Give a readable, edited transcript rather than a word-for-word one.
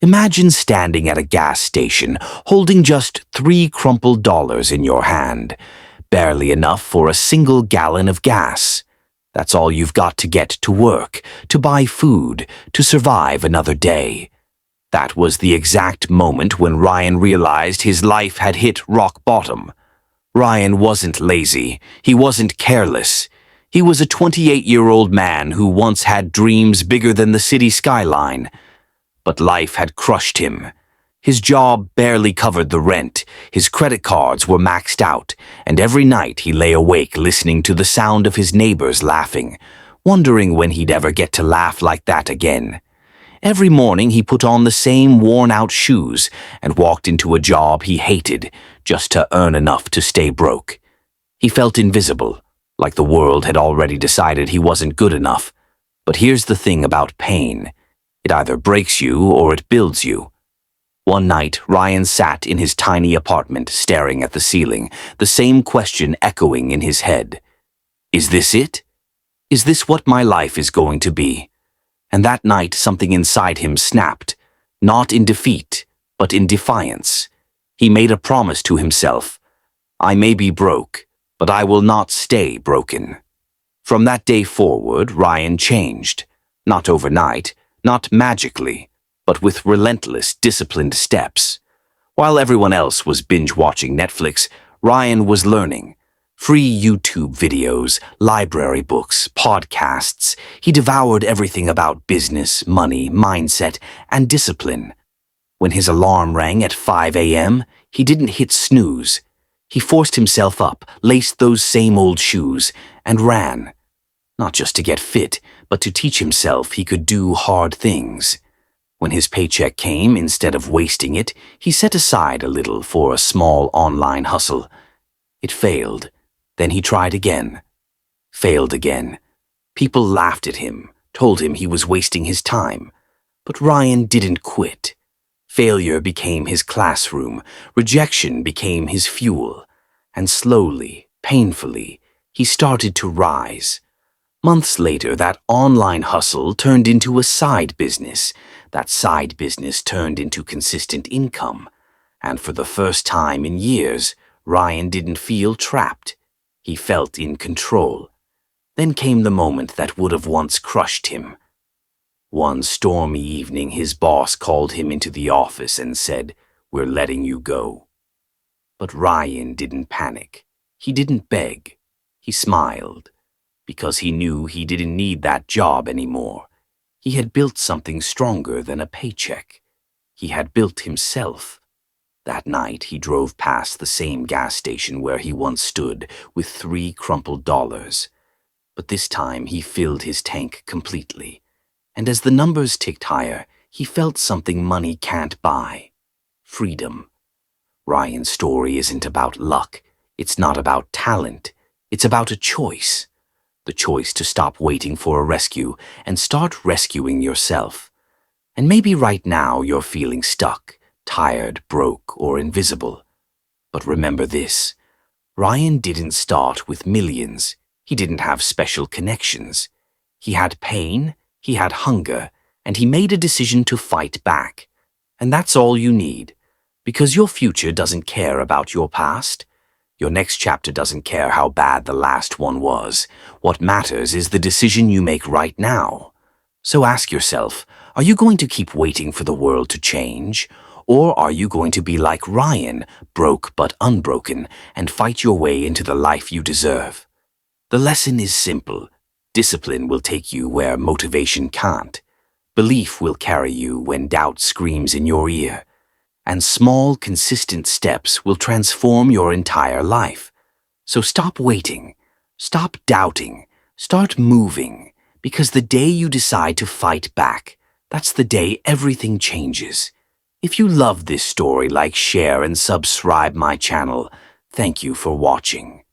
Imagine standing at a gas station, holding just $3 crumpled in your hand, barely enough for a single gallon of gas. That's all you've got to get to work, to buy food, to survive another day. That was the exact moment when Ryan realized his life had hit rock bottom. Ryan wasn't lazy. He wasn't careless. He was a 28-year-old man who once had dreams bigger than the city skyline. But life had crushed him. His job barely covered the rent, his credit cards were maxed out, and every night he lay awake listening to the sound of his neighbors laughing, wondering when he'd ever get to laugh like that again. Every morning he put on the same worn-out shoes and walked into a job he hated just to earn enough to stay broke. He felt invisible, like the world had already decided he wasn't good enough. But here's the thing about pain. It either breaks you or it builds you. One night, Ryan sat in his tiny apartment staring at the ceiling, the same question echoing in his head. Is this it? Is this what my life is going to be? And that night something inside him snapped, not in defeat, but in defiance. He made a promise to himself. I may be broke, but I will not stay broken. From that day forward, Ryan changed. Not overnight, not magically, but with relentless, disciplined steps. While everyone else was binge-watching Netflix, Ryan was learning. Free YouTube videos, library books, podcasts. He devoured everything about business, money, mindset, and discipline. When his alarm rang at 5 a.m., he didn't hit snooze. He forced himself up, laced those same old shoes, and ran. Not just to get fit, but to teach himself he could do hard things. When his paycheck came, instead of wasting it, he set aside a little for a small online hustle. It failed. Then he tried again. Failed again. People laughed at him, told him he was wasting his time. But Ryan didn't quit. Failure became his classroom. Rejection became his fuel. And slowly, painfully, he started to rise. Months later, that online hustle turned into a side business. That side business turned into consistent income. And for the first time in years, Ryan didn't feel trapped. He felt in control. Then came the moment that would have once crushed him. One stormy evening, his boss called him into the office and said, "We're letting you go." But Ryan didn't panic. He didn't beg. He smiled, because he knew he didn't need that job anymore. He had built something stronger than a paycheck. He had built himself. That night, he drove past the same gas station where he once stood with $3 crumpled. But this time, he filled his tank completely. And as the numbers ticked higher, he felt something money can't buy. Freedom. Ryan's story isn't about luck. It's not about talent. It's about a choice. The choice to stop waiting for a rescue and start rescuing yourself. And maybe right now you're feeling stuck, tired, broke, or invisible. But remember this. Ryan didn't start with millions. He didn't have special connections. He had pain, he had hunger, and he made a decision to fight back. And that's all you need. Because your future doesn't care about your past. Your next chapter doesn't care how bad the last one was. What matters is the decision you make right now. So ask yourself, are you going to keep waiting for the world to change? Or are you going to be like Ryan, broke but unbroken, and fight your way into the life you deserve? The lesson is simple. Discipline will take you where motivation can't. Belief will carry you when doubt screams in your ear. And small, consistent steps will transform your entire life. So stop waiting. Stop doubting. Start moving. Because the day you decide to fight back, that's the day everything changes. If you love this story, like, share, and subscribe my channel. Thank you for watching.